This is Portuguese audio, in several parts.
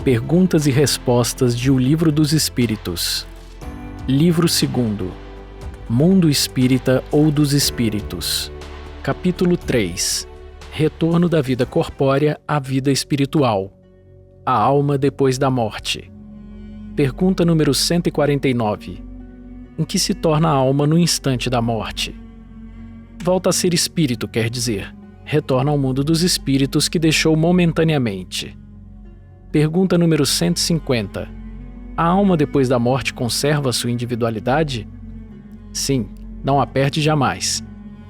Perguntas e respostas de O Livro dos Espíritos. Livro 2. Mundo Espírita ou dos Espíritos. Capítulo 3. Retorno da vida corpórea à vida espiritual. A alma depois da morte. Pergunta número 149. Em que se torna a alma no instante da morte? Volta a ser espírito, quer dizer, retorna ao mundo dos espíritos que deixou momentaneamente. Pergunta número 150. A alma depois da morte conserva sua individualidade? Sim, não a perde jamais.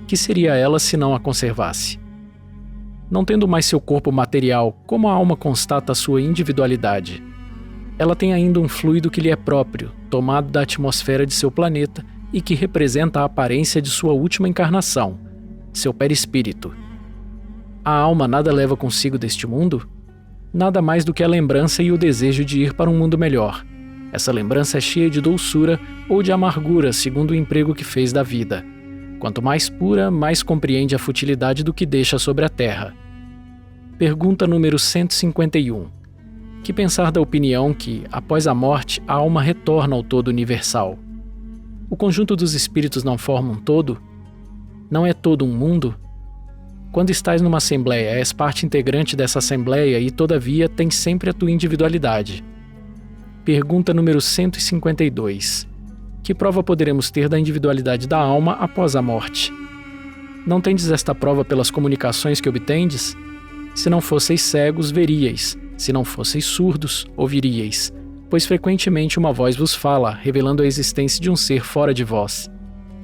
Que seria ela se não a conservasse? Não tendo mais seu corpo material, como a alma constata sua individualidade? Ela tem ainda um fluido que lhe é próprio, tomado da atmosfera de seu planeta e que representa a aparência de sua última encarnação, seu perispírito. A alma nada leva consigo deste mundo? Nada mais do que a lembrança e o desejo de ir para um mundo melhor. Essa lembrança é cheia de doçura ou de amargura, segundo o emprego que fez da vida. Quanto mais pura, mais compreende a futilidade do que deixa sobre a terra. Pergunta número 151. Que pensar da opinião que, após a morte, a alma retorna ao todo universal? O conjunto dos espíritos não forma um todo? Não é todo um mundo? Quando estás numa assembleia, és parte integrante dessa assembleia e, todavia, tens sempre a tua individualidade. Pergunta número 152. Que prova poderemos ter da individualidade da alma após a morte? Não tendes esta prova pelas comunicações que obtendes? Se não fosseis cegos, veríeis. Se não fosseis surdos, ouviríeis. Pois frequentemente uma voz vos fala, revelando a existência de um ser fora de vós.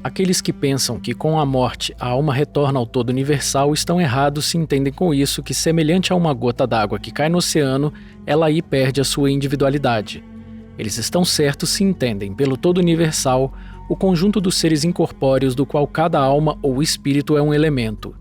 Aqueles que pensam que com a morte a alma retorna ao todo universal estão errados se entendem com isso que, semelhante a uma gota d'água que cai no oceano, ela aí perde a sua individualidade. Eles estão certos se entendem, pelo todo universal, o conjunto dos seres incorpóreos do qual cada alma ou espírito é um elemento.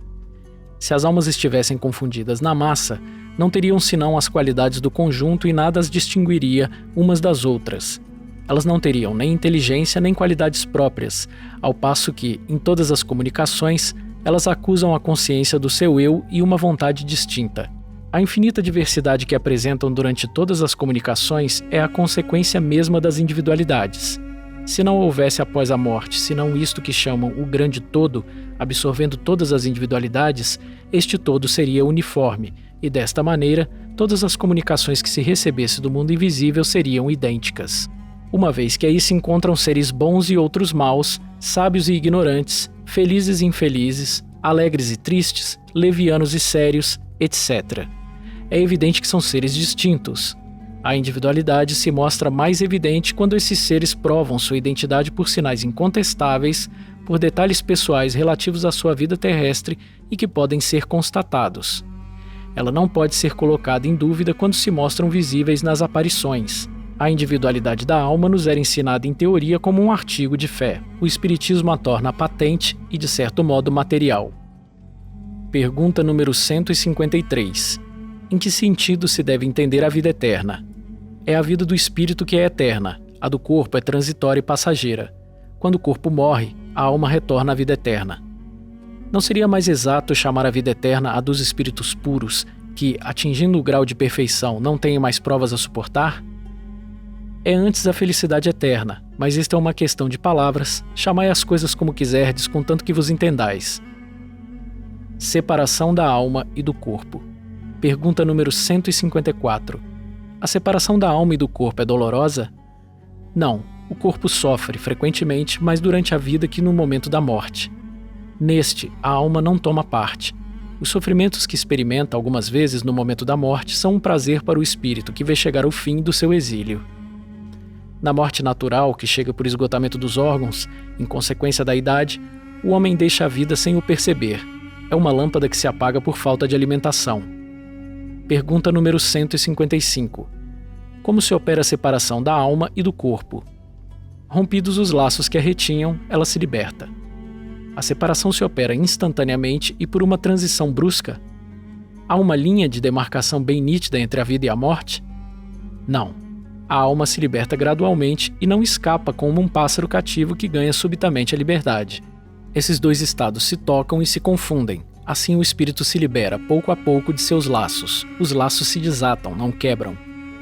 Se as almas estivessem confundidas na massa, não teriam senão as qualidades do conjunto e nada as distinguiria umas das outras. Elas não teriam nem inteligência nem qualidades próprias, ao passo que, em todas as comunicações, elas acusam a consciência do seu eu e uma vontade distinta. A infinita diversidade que apresentam durante todas as comunicações é a consequência mesma das individualidades. Se não houvesse após a morte, senão isto que chamam o grande todo, absorvendo todas as individualidades, este todo seria uniforme, e desta maneira, todas as comunicações que se recebesse do mundo invisível seriam idênticas. Uma vez que aí se encontram seres bons e outros maus, sábios e ignorantes, felizes e infelizes, alegres e tristes, levianos e sérios, etc. É evidente que são seres distintos. A individualidade se mostra mais evidente quando esses seres provam sua identidade por sinais incontestáveis, por detalhes pessoais relativos à sua vida terrestre e que podem ser constatados. Ela não pode ser colocada em dúvida quando se mostram visíveis nas aparições. A individualidade da alma nos era ensinada em teoria como um artigo de fé. O Espiritismo a torna patente e, de certo modo, material. Pergunta número 153. Em que sentido se deve entender a vida eterna? É a vida do espírito que é eterna, a do corpo é transitória e passageira. Quando o corpo morre, a alma retorna à vida eterna. Não seria mais exato chamar a vida eterna a dos espíritos puros, que, atingindo o grau de perfeição, não têm mais provas a suportar? É antes a felicidade eterna, mas esta é uma questão de palavras, chamai as coisas como quiserdes, contanto que vos entendais. Separação da alma e do corpo. Pergunta número 154. A separação da alma e do corpo é dolorosa? Não, o corpo sofre frequentemente, mas durante a vida que no momento da morte. Neste, a alma não toma parte. Os sofrimentos que experimenta algumas vezes no momento da morte são um prazer para o espírito que vê chegar o fim do seu exílio. Na morte natural, que chega por esgotamento dos órgãos, em consequência da idade, o homem deixa a vida sem o perceber. É uma lâmpada que se apaga por falta de alimentação. Pergunta número 155. Como se opera a separação da alma e do corpo? Rompidos os laços que a retinham, ela se liberta. A separação se opera instantaneamente e por uma transição brusca? Há uma linha de demarcação bem nítida entre a vida e a morte? Não. A alma se liberta gradualmente e não escapa como um pássaro cativo que ganha subitamente a liberdade. Esses dois estados se tocam e se confundem. Assim o espírito se libera pouco a pouco de seus laços. Os laços se desatam, não quebram.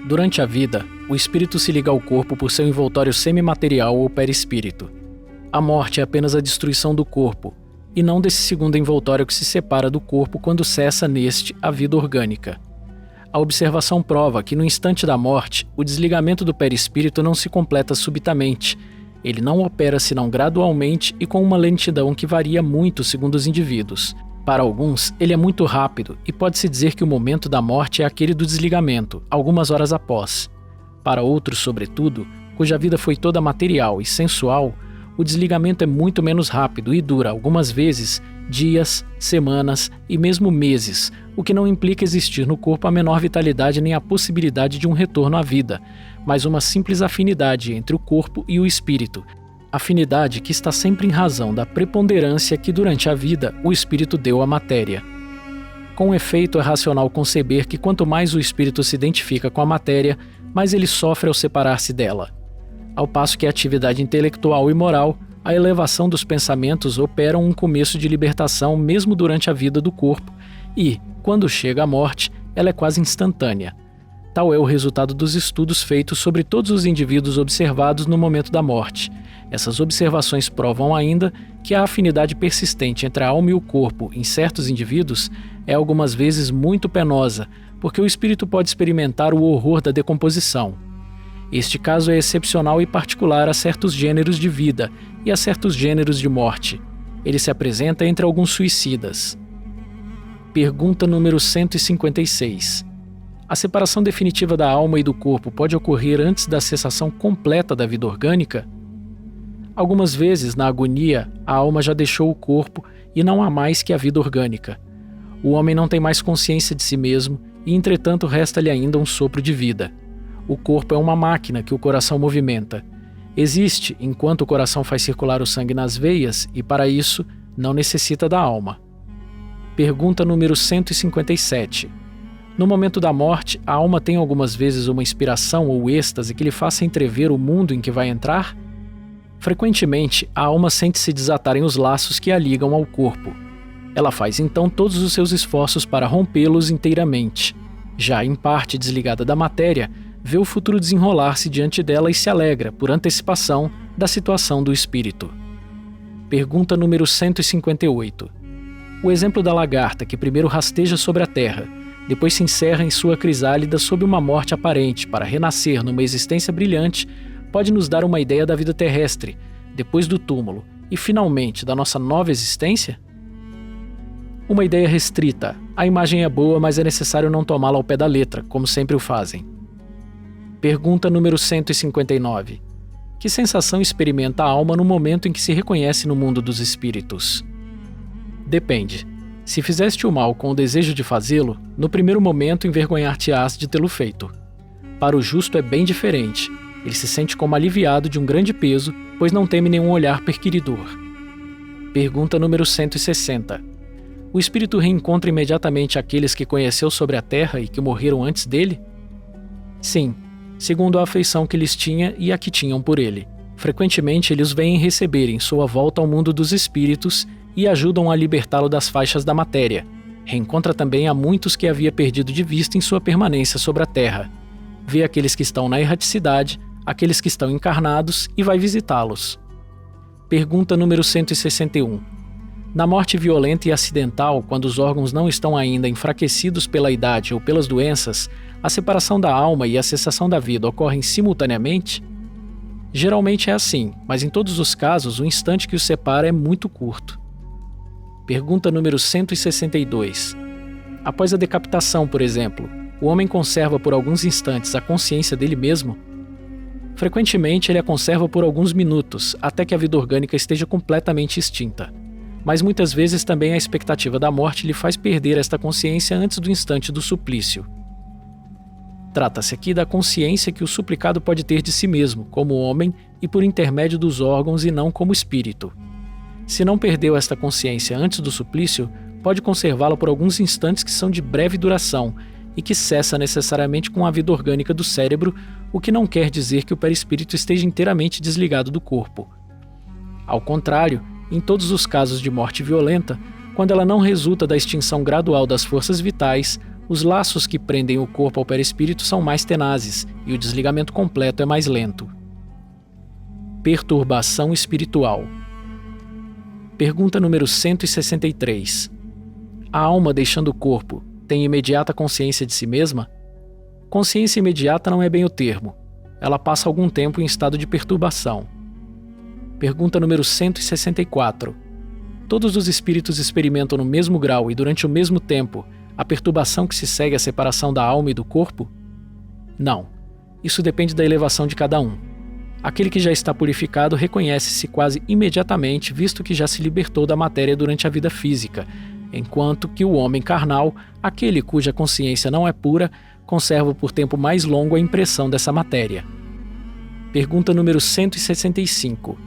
Durante a vida, o espírito se liga ao corpo por seu envoltório semimaterial ou perispírito. A morte é apenas a destruição do corpo, e não desse segundo envoltório que se separa do corpo quando cessa neste a vida orgânica. A observação prova que no instante da morte, o desligamento do perispírito não se completa subitamente. Ele não opera senão gradualmente e com uma lentidão que varia muito segundo os indivíduos. Para alguns, ele é muito rápido e pode-se dizer que o momento da morte é aquele do desligamento, algumas horas após. Para outros, sobretudo, cuja vida foi toda material e sensual, o desligamento é muito menos rápido e dura, algumas vezes, dias, semanas e mesmo meses, o que não implica existir no corpo a menor vitalidade nem a possibilidade de um retorno à vida, mas uma simples afinidade entre o corpo e o espírito, afinidade que está sempre em razão da preponderância que durante a vida o espírito deu à matéria. Com efeito, é racional conceber que quanto mais o espírito se identifica com a matéria, mais ele sofre ao separar-se dela. Ao passo que a atividade intelectual e moral, a elevação dos pensamentos operam um começo de libertação mesmo durante a vida do corpo e, quando chega a morte, ela é quase instantânea. Tal é o resultado dos estudos feitos sobre todos os indivíduos observados no momento da morte. Essas observações provam ainda que a afinidade persistente entre a alma e o corpo em certos indivíduos é algumas vezes muito penosa, porque o espírito pode experimentar o horror da decomposição. Este caso é excepcional e particular a certos gêneros de vida e a certos gêneros de morte. Ele se apresenta entre alguns suicidas. Pergunta número 156. A separação definitiva da alma e do corpo pode ocorrer antes da cessação completa da vida orgânica? Algumas vezes, na agonia, a alma já deixou o corpo e não há mais que a vida orgânica. O homem não tem mais consciência de si mesmo e, entretanto, resta-lhe ainda um sopro de vida. O corpo é uma máquina que o coração movimenta. Existe enquanto o coração faz circular o sangue nas veias e, para isso, não necessita da alma. Pergunta número 157. No momento da morte, a alma tem algumas vezes uma inspiração ou êxtase que lhe faça entrever o mundo em que vai entrar? Frequentemente, a alma sente-se desatarem os laços que a ligam ao corpo. Ela faz então todos os seus esforços para rompê-los inteiramente. Já em parte desligada da matéria, vê o futuro desenrolar-se diante dela e se alegra, por antecipação, da situação do espírito. Pergunta número 158. O exemplo da lagarta que primeiro rasteja sobre a terra, depois se encerra em sua crisálida sob uma morte aparente para renascer numa existência brilhante, pode nos dar uma ideia da vida terrestre, depois do túmulo, e finalmente da nossa nova existência? Uma ideia restrita. A imagem é boa, mas é necessário não tomá-la ao pé da letra, como sempre o fazem. Pergunta número 159. Que sensação experimenta a alma no momento em que se reconhece no mundo dos espíritos? Depende. Se fizeste o mal com o desejo de fazê-lo, no primeiro momento envergonhar-te-ás de tê-lo feito. Para o justo é bem diferente. Ele se sente como aliviado de um grande peso, pois não teme nenhum olhar perquiridor. Pergunta número 160. O espírito reencontra imediatamente aqueles que conheceu sobre a terra e que morreram antes dele? Sim, segundo a afeição que lhes tinha e a que tinham por ele. Frequentemente eles vêm receber em sua volta ao mundo dos espíritos e ajudam a libertá-lo das faixas da matéria. Reencontra também a muitos que havia perdido de vista em sua permanência sobre a terra. Vê aqueles que estão na erraticidade, aqueles que estão encarnados e vai visitá-los. Pergunta número 161. Na morte violenta e acidental, quando os órgãos não estão ainda enfraquecidos pela idade ou pelas doenças, a separação da alma e a cessação da vida ocorrem simultaneamente? Geralmente é assim, mas em todos os casos o instante que os separa é muito curto. Pergunta número 162. Após a decapitação, por exemplo, o homem conserva por alguns instantes a consciência dele mesmo? Frequentemente ele a conserva por alguns minutos, até que a vida orgânica esteja completamente extinta. Mas muitas vezes também a expectativa da morte lhe faz perder esta consciência antes do instante do suplício. Trata-se aqui da consciência que o suplicado pode ter de si mesmo, como homem e por intermédio dos órgãos e não como espírito. Se não perdeu esta consciência antes do suplício, pode conservá-la por alguns instantes que são de breve duração e que cessa necessariamente com a vida orgânica do cérebro, o que não quer dizer que o perispírito esteja inteiramente desligado do corpo. Ao contrário, em todos os casos de morte violenta, quando ela não resulta da extinção gradual das forças vitais, Os laços que prendem o corpo ao perispírito são mais tenazes e o desligamento completo é mais lento. Perturbação espiritual. Pergunta número 163. A alma deixando o corpo tem imediata consciência de si mesma? Consciência imediata não é bem o termo. Ela passa algum tempo em estado de perturbação. Pergunta número 164. Todos os espíritos experimentam no mesmo grau e durante o mesmo tempo a perturbação que se segue à separação da alma e do corpo? Não. Isso depende da elevação de cada um. Aquele que já está purificado reconhece-se quase imediatamente, visto que já se libertou da matéria durante a vida física, enquanto que o homem carnal, aquele cuja consciência não é pura, conserva por tempo mais longo a impressão dessa matéria. Pergunta número 165.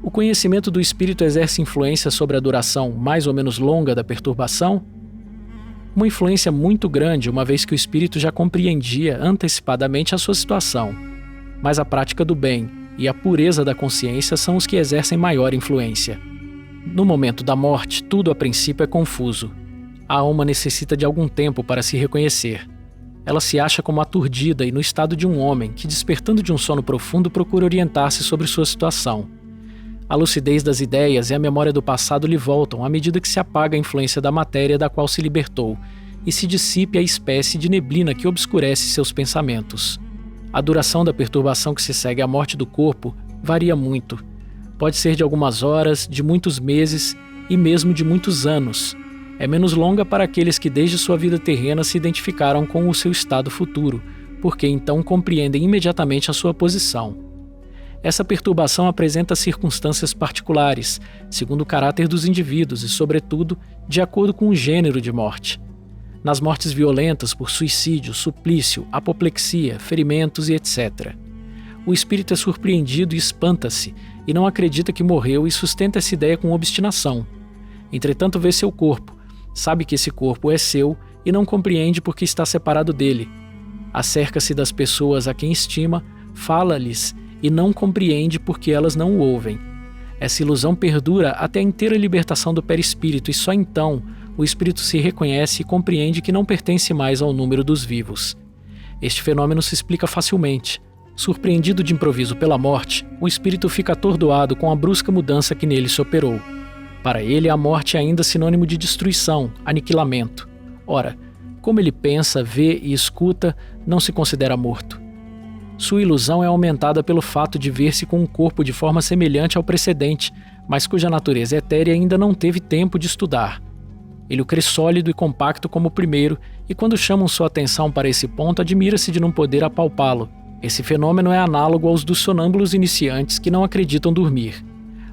O conhecimento do espírito exerce influência sobre a duração mais ou menos longa da perturbação? Uma influência muito grande, uma vez que o espírito já compreendia antecipadamente a sua situação. Mas a prática do bem e a pureza da consciência são os que exercem maior influência. No momento da morte, tudo a princípio é confuso. A alma necessita de algum tempo para se reconhecer. Ela se acha como aturdida e no estado de um homem que, despertando de um sono profundo, procura orientar-se sobre sua situação. A lucidez das ideias e a memória do passado lhe voltam à medida que se apaga a influência da matéria da qual se libertou e se dissipe a espécie de neblina que obscurece seus pensamentos. A duração da perturbação que se segue à morte do corpo varia muito. Pode ser de algumas horas, de muitos meses e mesmo de muitos anos. É menos longa para aqueles que desde sua vida terrena se identificaram com o seu estado futuro, porque então compreendem imediatamente a sua posição. Essa perturbação apresenta circunstâncias particulares, segundo o caráter dos indivíduos e, sobretudo, de acordo com o gênero de morte. Nas mortes violentas por suicídio, suplício, apoplexia, ferimentos e etc. O espírito é surpreendido e espanta-se, e não acredita que morreu e sustenta essa ideia com obstinação. Entretanto, vê seu corpo, sabe que esse corpo é seu e não compreende porque está separado dele. Acerca-se das pessoas a quem estima, fala-lhes e não compreende porque elas não o ouvem. Essa ilusão perdura até a inteira libertação do perispírito e só então o espírito se reconhece e compreende que não pertence mais ao número dos vivos. Este fenômeno se explica facilmente. Surpreendido de improviso pela morte, o espírito fica atordoado com a brusca mudança que nele se operou. Para ele, a morte é ainda sinônimo de destruição, aniquilamento. Ora, como ele pensa, vê e escuta, não se considera morto. Sua ilusão é aumentada pelo fato de ver-se com um corpo de forma semelhante ao precedente, mas cuja natureza etérea ainda não teve tempo de estudar. Ele o crê sólido e compacto como o primeiro, e quando chamam sua atenção para esse ponto, admira-se de não poder apalpá-lo. Esse fenômeno é análogo aos dos sonâmbulos iniciantes que não acreditam dormir.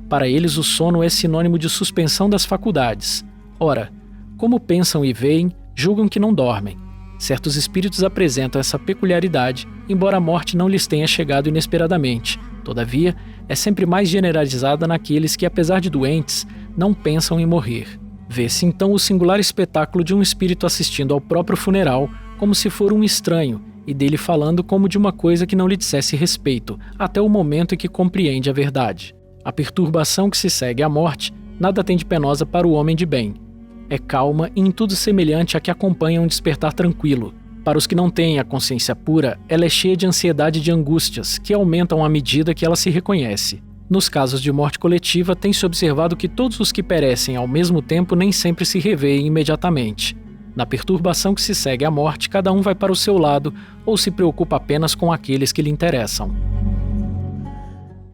Para eles, o sono é sinônimo de suspensão das faculdades. Ora, como pensam e veem, julgam que não dormem. Certos espíritos apresentam essa peculiaridade, embora a morte não lhes tenha chegado inesperadamente. Todavia, é sempre mais generalizada naqueles que, apesar de doentes, não pensam em morrer. Vê-se então o singular espetáculo de um espírito assistindo ao próprio funeral, como se for um estranho, e dele falando como de uma coisa que não lhe dissesse respeito, até o momento em que compreende a verdade. A perturbação que se segue à morte nada tem de penosa para o homem de bem. É calma e em tudo semelhante à que acompanha um despertar tranquilo. Para os que não têm a consciência pura, ela é cheia de ansiedade e de angústias, que aumentam à medida que ela se reconhece. Nos casos de morte coletiva, tem-se observado que todos os que perecem ao mesmo tempo nem sempre se revêem imediatamente. Na perturbação que se segue à morte, cada um vai para o seu lado ou se preocupa apenas com aqueles que lhe interessam.